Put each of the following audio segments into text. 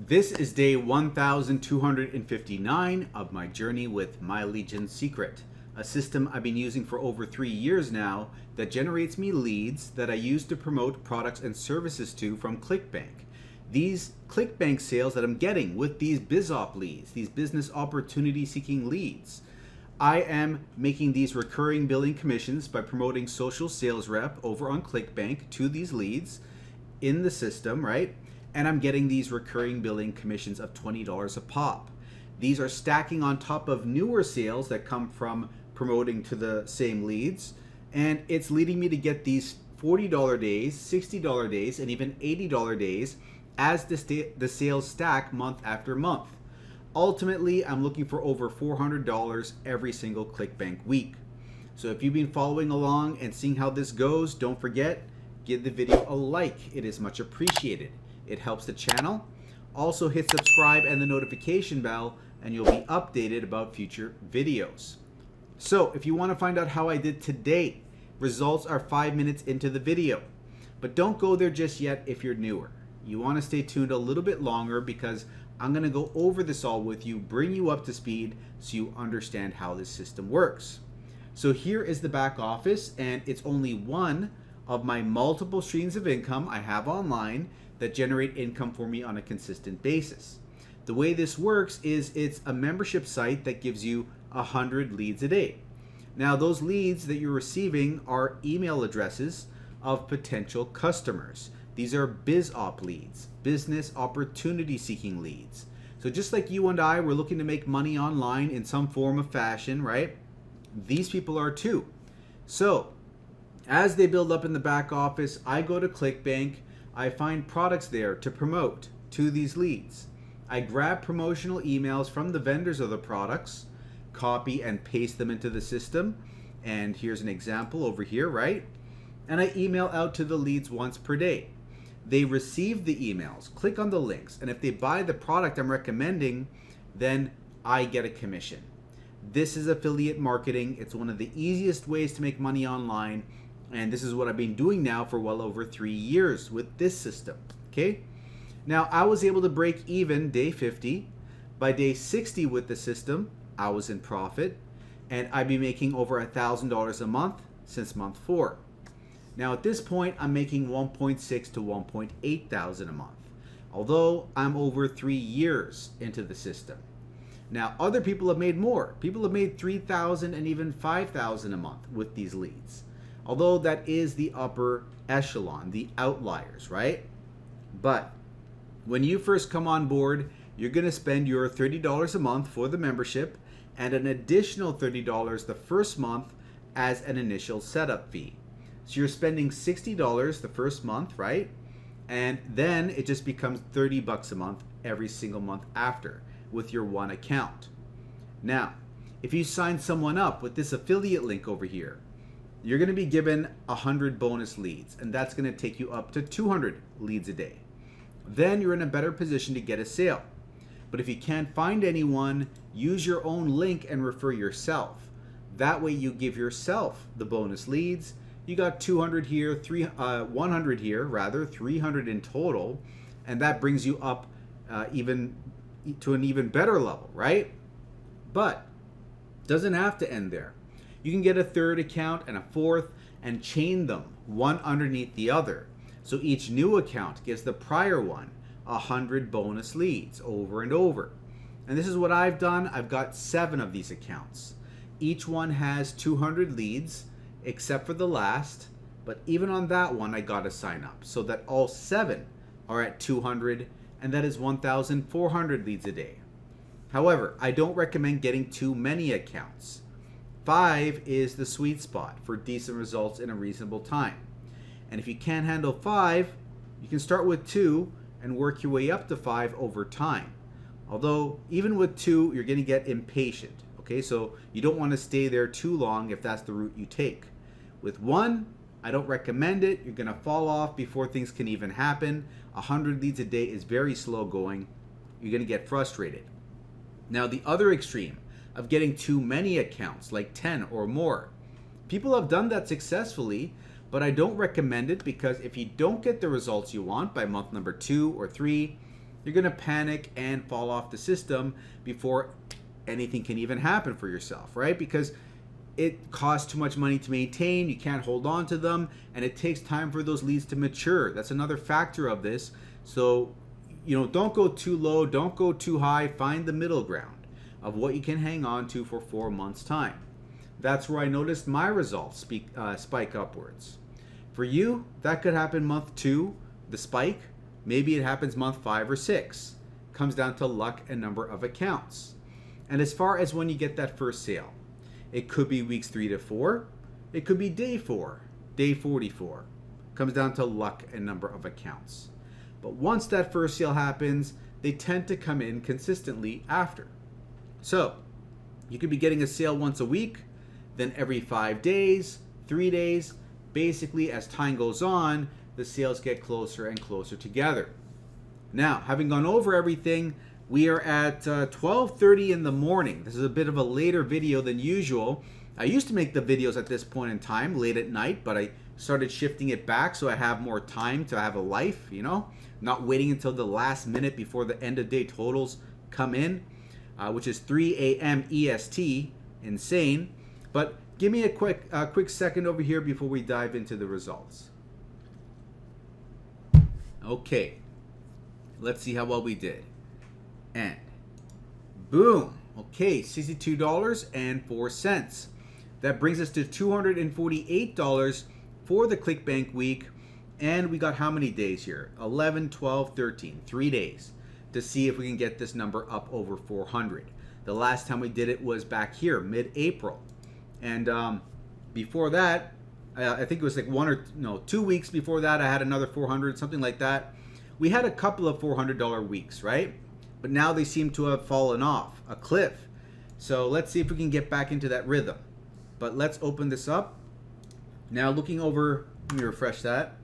This is day 1259 of my journey with My Legion Secret, a system I've been using for over 3 years now that generates me leads that I use to promote products and services to from Clickbank. These Clickbank sales that I'm getting with these BizOp leads, these business opportunity seeking leads. I am making these recurring billing commissions by promoting social sales rep over on Clickbank to these leads in the system, right? And I'm getting these recurring billing commissions of $20 a pop. These are stacking on top of newer sales that come from promoting to the same leads, and it's leading me to get these $40 days, $60 days, and even $80 days as the sales stack month after month. Ultimately, I'm looking for over $400 every single Clickbank week. So if you've been following along and seeing how this goes, don't forget, give the video a like. It is much appreciated. It helps the channel. Also hit subscribe and the notification bell and you'll be updated about future videos. So if you want to find out how I did today, results are 5 minutes into the video. But don't go there just yet if you're newer. You want to stay tuned a little bit longer because I'm going to go over this all with you, bring you up to speed so you understand how this system works. So here is the back office, and it's only one of my multiple streams of income I have online that generate income for me on a consistent basis. The way this works is it's a membership site that gives you 100 leads a day. Now those leads that you're receiving are email addresses of potential customers. These are BizOp leads, business opportunity seeking leads. So just like you and I were looking to make money online in some form of fashion, right? These people are too. So as they build up in the back office, I go to Clickbank, I find products there to promote to these leads. I grab promotional emails from the vendors of the products, copy and paste them into the system. And here's an example over here, right? And I email out to the leads once per day. They receive the emails, click on the links, and if they buy the product I'm recommending, then I get a commission. This is affiliate marketing. It's one of the easiest ways to make money online. And this is what I've been doing now for well over 3 years with this system, okay? Now, I was able to break even day 50. By day 60 with the system, I was in profit, and I'd be making over $1,000 a month since month 4. Now, at this point, I'm making $1.6 to $1.8 thousand a month, although I'm over 3 years into the system. Now, other people have made more. People have made $3,000 and even $5,000 a month with these leads. Although that is the upper echelon, the outliers, right? But when you first come on board, you're going to spend your $30 a month for the membership and an additional $30 the first month as an initial setup fee. So you're spending $60 the first month, right? And then it just becomes $30 a month every single month after with your one account. Now, if you sign someone up with this affiliate link over here, you're going to be given 100 bonus leads, and that's going to take you up to 200 leads a day. Then you're in a better position to get a sale. But if you can't find anyone, use your own link and refer yourself. That way you give yourself the bonus leads. You got 200 here, 100 here, rather 300 in total, and that brings you up even to an even better level, right? But doesn't have to end there. You can get a third account and a fourth and chain them one underneath the other. So each new account gives the prior one 100 bonus leads over and over. And this is what I've done. I've got 7 of these accounts. Each one has 200 leads except for the last, but even on that one I got to sign up so that all 7 are at 200, and that is 1,400 leads a day. However, I don't recommend getting too many accounts. 5 is the sweet spot for decent results in a reasonable time. And if you can't handle 5, you can start with 2 and work your way up to 5 over time. Although even with 2, you're going to get impatient. Okay, so you don't want to stay there too long if that's the route you take. With 1, I don't recommend it. You're going to fall off before things can even happen. 100 leads a day is very slow going. You're going to get frustrated. Now the other extreme of getting too many accounts, like 10 or more. People have done that successfully, but I don't recommend it because if you don't get the results you want by month number 2 or 3, you're going to panic and fall off the system before anything can even happen for yourself, right? Because it costs too much money to maintain, you can't hold on to them, and it takes time for those leads to mature. That's another factor of this. So, don't go too low, don't go too high, find the middle ground of what you can hang on to for 4 months' time. That's where I noticed my results spike upwards. For you, that could happen month 2, the spike. Maybe it happens month 5 or 6. Comes down to luck and number of accounts. And as far as when you get that first sale, it could be weeks 3 to 4. It could be day 4, day 44. Comes down to luck and number of accounts. But once that first sale happens, they tend to come in consistently after. So you could be getting a sale once a week, then every 5 days, 3 days. Basically, as time goes on, the sales get closer and closer together. Now, having gone over everything, we are at 12:30 in the morning. This is a bit of a later video than usual. I used to make the videos at this point in time, late at night, but I started shifting it back so I have more time to have a life, not waiting until the last minute before the end of day totals come in, which is 3 a.m. EST, insane. But give me a quick second over here before we dive into the results. Okay, let's see how well we did. And boom, okay, $62.04. That brings us to $248 for the Clickbank week. And we got how many days here? 11, 12, 13, 3 days to see if we can get this number up over 400. The last time we did it was back here, mid-April. And before that, I think it was like 2 weeks before that, I had another 400, something like that. We had a couple of $400 weeks, right? But now they seem to have fallen off a cliff. So let's see if we can get back into that rhythm. But let's open this up. Now looking over, let me refresh that.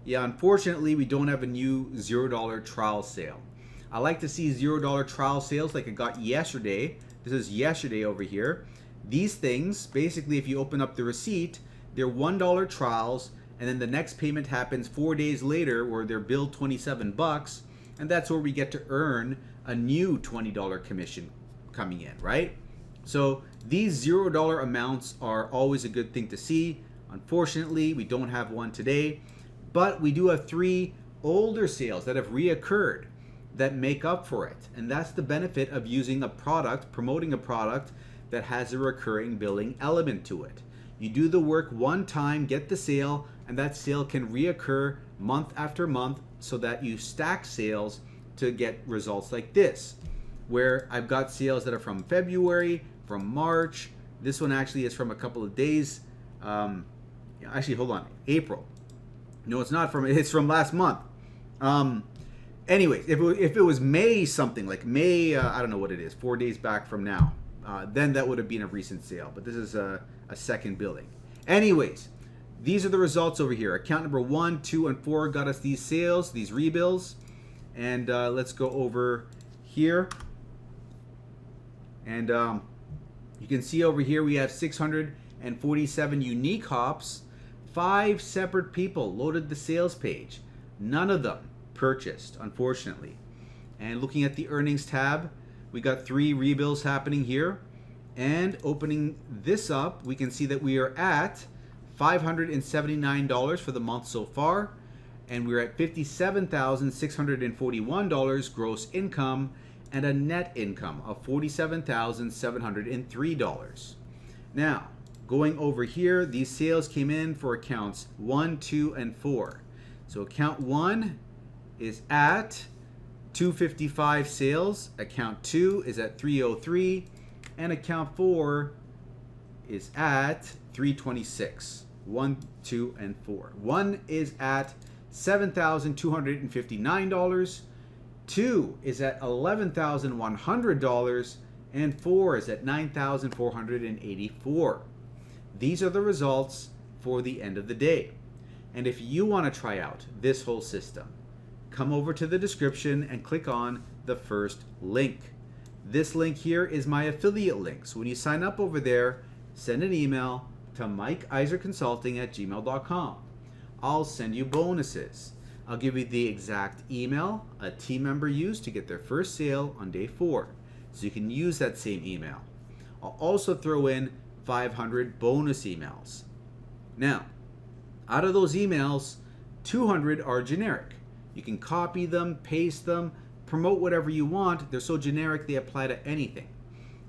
Yeah, unfortunately, we don't have a new $0 trial sale. I like to see $0 trial sales like I got yesterday. This is yesterday over here. These things, basically, if you open up the receipt, they're $1 trials, and then the next payment happens 4 days later where they're billed $27, and that's where we get to earn a new $20 commission coming in, right? So these $0 amounts are always a good thing to see. Unfortunately, we don't have one today, but we do have 3 older sales that have reoccurred that make up for it. And that's the benefit of using a product, promoting a product that has a recurring billing element to it. You do the work one time, get the sale, and that sale can reoccur month after month so that you stack sales to get results like this, where I've got sales that are from February, from March. This one actually is from a couple of days. Actually, hold on, April. No, it's not from, it's from last month. Anyways, if it was May something, like May, I don't know what it is, 4 days back from now, then that would have been a recent sale, but this is a second billing. Anyways, these are the results over here. Account number 1, 2, and 4 got us these sales, these rebills. And let's go over here. And you can see over here we have 647 unique hops. 5 separate people loaded the sales page. None of them purchased, unfortunately. And looking at the earnings tab, we got 3 rebills happening here. And opening this up, we can see that we are at $579 for the month so far. And we're at $57,641 gross income and a net income of $47,703. Now, going over here, these sales came in for accounts 1, 2, and 4. So account 1 is at 255 sales, account 2 is at 303, and account 4 is at 326. 1, 2, and 4. 1 is at $7,259, 2 is at $11,100, and 4 is at $9,484. These are the results for the end of the day. And if you want to try out this whole system, come over to the description and click on the first link. This link here is my affiliate link. So when you sign up over there, send an email to mikeiserconsulting@gmail.com. I'll send you bonuses. I'll give you the exact email a team member used to get their first sale on day 4. So you can use that same email. I'll also throw in 500 bonus emails. Now, out of those emails, 200 are generic. You can copy them, paste them, promote whatever you want. They're so generic they apply to anything.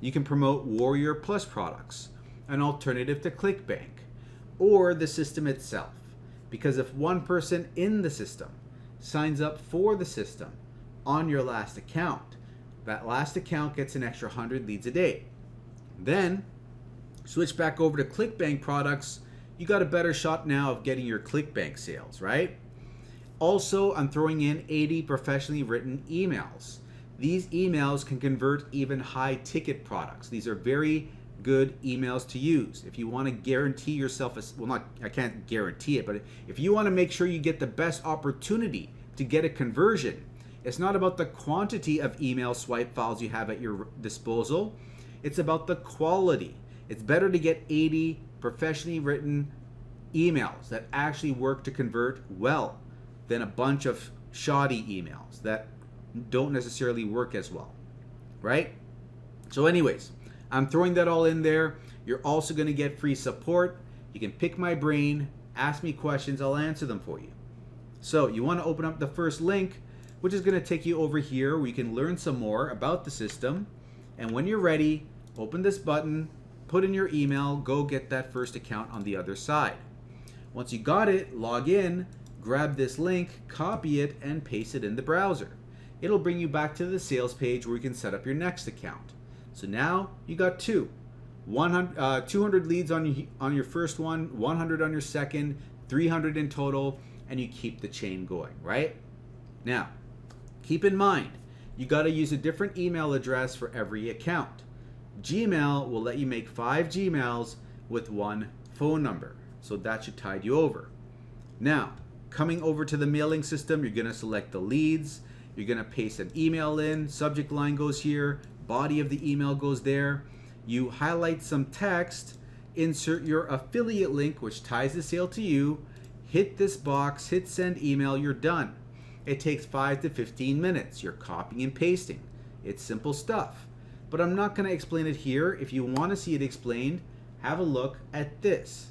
You can promote Warrior Plus products, an alternative to Clickbank, or the system itself. Because if one person in the system signs up for the system on your last account, that last account gets an extra 100 leads a day. Then switch back over to Clickbank products. You got a better shot now of getting your Clickbank sales, right? Also, I'm throwing in 80 professionally written emails. These emails can convert even high ticket products. These are very good emails to use. If you want to guarantee yourself, I can't guarantee it, but if you want to make sure you get the best opportunity to get a conversion, it's not about the quantity of email swipe files you have at your disposal. It's about the quality. It's better to get 80 professionally written emails that actually work to convert well than a bunch of shoddy emails that don't necessarily work as well, right? So anyways, I'm throwing that all in there. You're also going to get free support. You can pick my brain, ask me questions, I'll answer them for you. So you want to open up the first link, which is going to take you over here where you can learn some more about the system. And when you're ready, open this button, put in your email, go get that first account on the other side. Once you got it, log in, grab this link, copy it, and paste it in the browser. It'll bring you back to the sales page where you can set up your next account. So now you got 200 leads on your first one, 100 on your second, 300 in total, and you keep the chain going, right? Now, keep in mind, you got to use a different email address for every account. Gmail will let you make 5 Gmails with 1 phone number, so that should tide you over. Now, coming over to the mailing system, you're going to select the leads, you're going to paste an email in, subject line goes here, body of the email goes there. You highlight some text, insert your affiliate link, which ties the sale to you, hit this box, hit send email, you're done. It takes 5 to 15 minutes. You're copying and pasting. It's simple stuff. But I'm not going to explain it here. If you want to see it explained, have a look at this,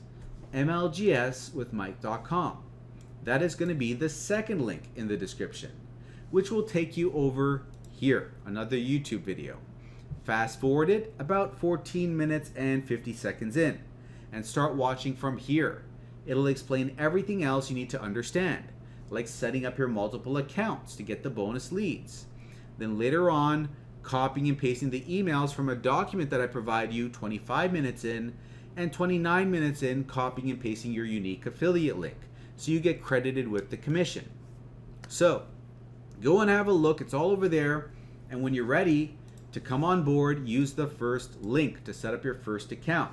mlgswithmike.com. That is going to be the second link in the description, which will take you over here, another YouTube video. Fast forward it about 14 minutes and 50 seconds in, and start watching from here. It'll explain everything else you need to understand, like setting up your multiple accounts to get the bonus leads. Then later on, copying and pasting the emails from a document that I provide you 25 minutes in, and 29 minutes in, copying and pasting your unique affiliate link, so you get credited with the commission. So, go and have a look, it's all over there, and when you're ready to come on board, use the first link to set up your first account.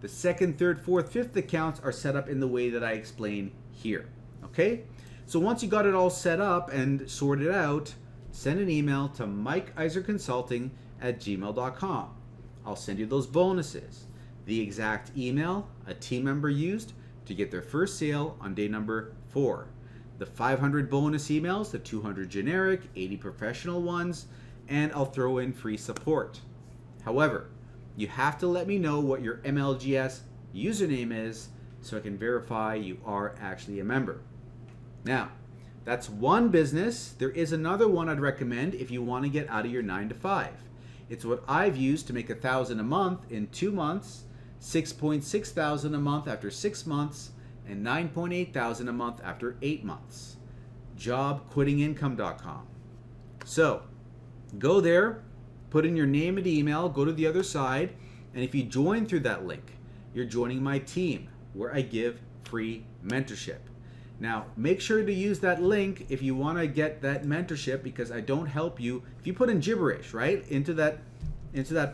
The second, third, fourth, fifth accounts are set up in the way that I explain here, okay? So once you got it all set up and sorted out, send an email to mikeiserconsulting@gmail.com. I'll send you those bonuses. The exact email a team member used to get their first sale on day number 4. The 500 bonus emails, the 200 generic, 80 professional ones, and I'll throw in free support. However, you have to let me know what your MLGS username is so I can verify you are actually a member. Now, that's one business. There is another one I'd recommend if you want to get out of your 9 to 5. It's what I've used to make $1,000 a month in 2 months, $6.6 thousand a month after 6 months, and $9.8 thousand a month after 8 months. JobQuittingIncome.com. So, go there, put in your name and email, go to the other side, and if you join through that link, you're joining my team where I give free mentorship. Now, make sure to use that link if you want to get that mentorship, because I don't help you. If you put in gibberish, right, into that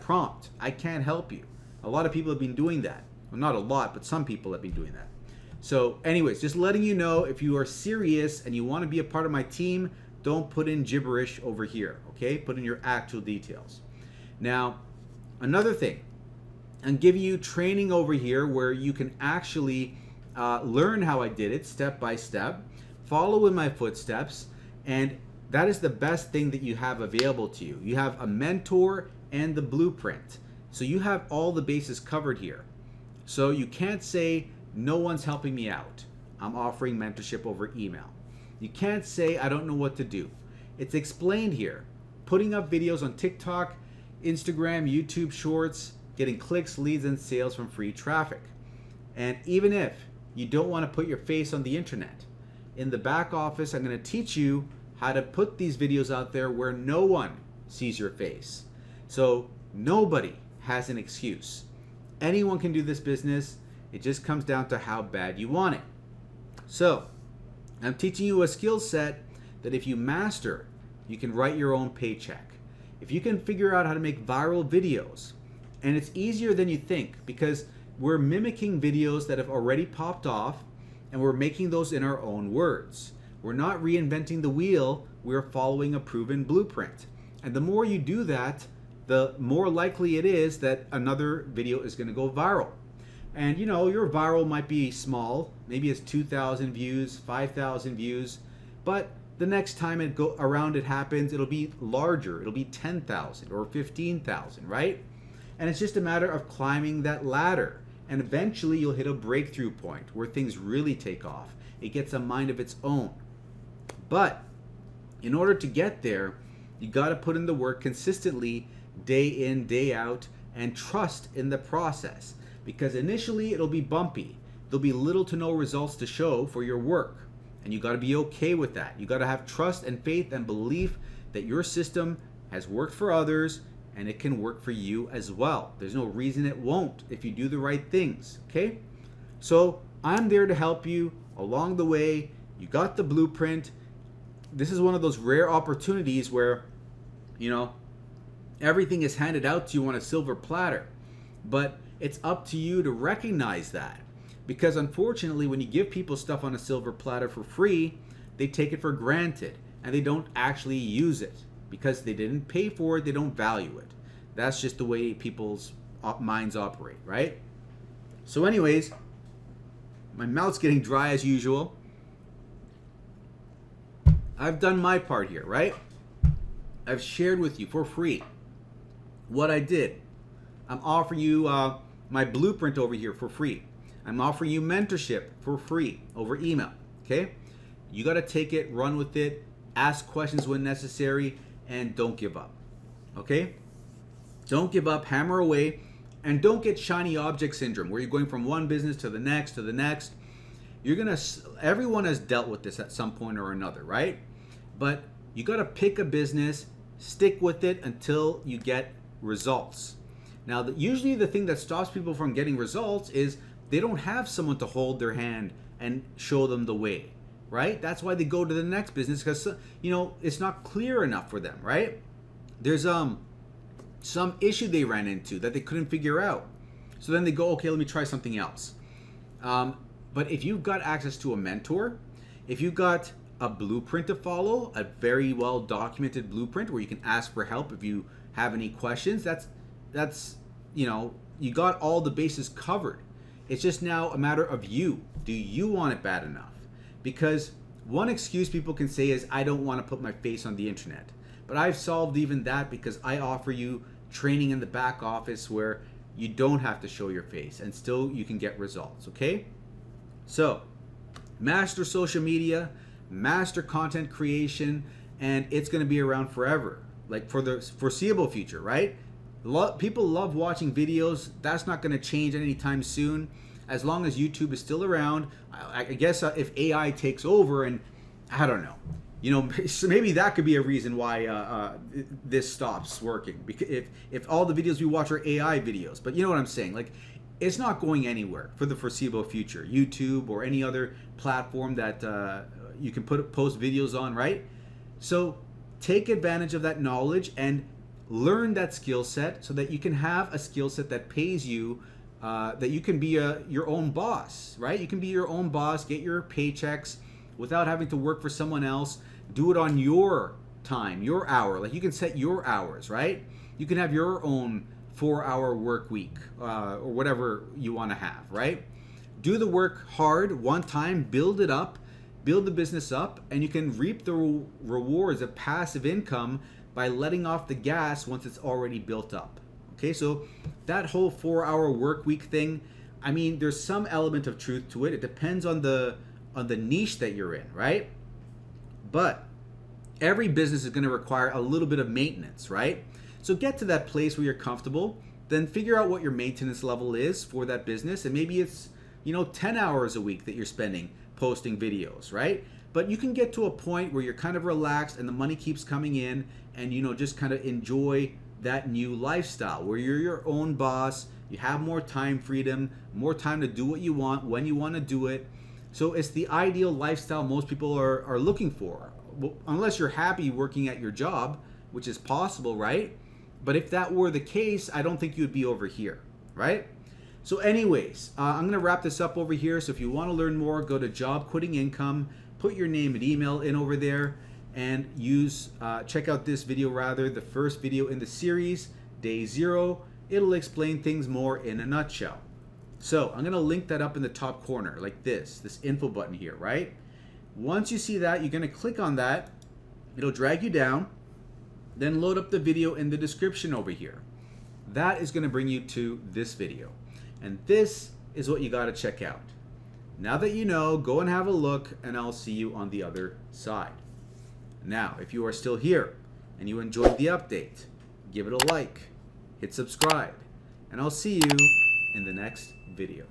prompt, I can't help you. A lot of people have been doing that. Well, not a lot, but some people have been doing that. So anyways, just letting you know, if you are serious and you want to be a part of my team, don't put in gibberish over here, okay? Put in your actual details. Now, another thing, I'm giving you training over here where you can actually learn how I did it step by step. follow in my footsteps, and that is the best thing that you have available to you. You have a mentor and the blueprint. So you have all the bases covered here. So you can't say, no one's helping me out. I'm offering mentorship over email. You can't say, I don't know what to do. It's explained here. Putting up videos on TikTok, Instagram, YouTube Shorts, getting clicks, leads, and sales from free traffic. And even if you don't want to put your face on the internet, in the back office, I'm going to teach you how to put these videos out there where no one sees your face. So nobody has an excuse. Anyone can do this business. It just comes down to how bad you want it. So I'm teaching you a skill set that if you master, you can write your own paycheck. If you can figure out how to make viral videos, and it's easier than you think because we're mimicking videos that have already popped off and we're making those in our own words. We're not reinventing the wheel, we're following a proven blueprint. And the more you do that, the more likely it is that another video is going to go viral. And you know, your viral might be small, maybe it's 2,000 views, 5,000 views, but the next time it happens, it'll be larger. It'll be 10,000 or 15,000, right? And it's just a matter of climbing that ladder. And eventually you'll hit a breakthrough point where things really take off. It gets a mind of its own. But in order to get there, you got to put in the work consistently, day in, day out, and trust in the process. Because initially it'll be bumpy. There'll be little to no results to show for your work. And you got to be okay with that. You got to have trust and faith and belief that your system has worked for others and it can work for you as well. There's no reason it won't if you do the right things, okay? So I'm there to help you along the way. You got the blueprint. This is one of those rare opportunities where, you know, everything is handed out to you on a silver platter. But it's up to you to recognize that. Because unfortunately, when you give people stuff on a silver platter for free, they take it for granted and they don't actually use it because they didn't pay for it, they don't value it. That's just the way people's minds operate, right? So anyways, my mouth's getting dry as usual. I've done my part here, right? I've shared with you for free what I did. I'm offering you my blueprint over here for free. I'm offering you mentorship for free over email, okay? You got to take it, run with it, ask questions when necessary, and don't give up, okay? Don't give up, hammer away, and don't get shiny object syndrome where you're going from one business to the next to the next. Everyone has dealt with this at some point or another, right? But you got to pick a business, stick with it until you get results. Now, usually the thing that stops people from getting results is they don't have someone to hold their hand and show them the way, right? That's why they go to the next business because, you know, it's not clear enough for them, right? There's some issue they ran into that they couldn't figure out. So then they go, okay, let me try something else. But if you've got access to a mentor, if you've got a blueprint to follow, a very well documented blueprint where you can ask for help if you have any questions, that's you know, you got all the bases covered. It's just now a matter of you. Do you want it bad enough? Because one excuse people can say is, I don't want to put my face on the internet. But I've solved even that because I offer you training in the back office where you don't have to show your face and still you can get results, okay? So, master social media, master content creation, and it's going to be around forever, like for the foreseeable future, right? People love watching videos. That's not going to change anytime soon. As long as YouTube is still around, I guess if AI takes over, and I don't know, you know, so maybe that could be a reason why this stops working. Because if all the videos we watch are AI videos, but you know what I'm saying, like it's not going anywhere for the foreseeable future. YouTube or any other platform that you can post videos on, right? So take advantage of that knowledge and learn that skill set so that you can have a skill set that pays you, that you can be your own boss, right? You can be your own boss, get your paychecks without having to work for someone else. Do it on your time, your hour. Like you can set your hours, right? You can have your own 4-hour work week or whatever you want to have, right? Do the work hard one time, build it up, build the business up, and you can reap the rewards of passive income by letting off the gas once it's already built up. Okay, so that whole 4-hour work week thing, I mean, there's some element of truth to it. It depends on the niche that you're in, right? But every business is going to require a little bit of maintenance, right? So get to that place where you're comfortable, then figure out what your maintenance level is for that business, and maybe it's 10 hours a week that you're spending posting videos, right? But you can get to a point where you're kind of relaxed and the money keeps coming in, and just kind of enjoy that new lifestyle where you're your own boss, you have more time freedom, more time to do what you want when you want to do it. So it's the ideal lifestyle most people are looking for. Well, unless you're happy working at your job, which is possible, right? But if that were the case, I don't think you'd be over here, right? So anyways, I'm going to wrap this up over here. So if you want to learn more, go to Job Quitting Income, put your name and email in over there, and check out this video, the first video in the series, Day 0. It'll explain things more in a nutshell. So I'm going to link that up in the top corner like this info button here, right? Once you see that, you're going to click on that. It'll drag you down, then load up the video in the description over here. That is going to bring you to this video. And this is what you got to check out. Now that you know, go and have a look, and I'll see you on the other side. Now, if you are still here and you enjoyed the update, give it a like, hit subscribe, and I'll see you in the next video.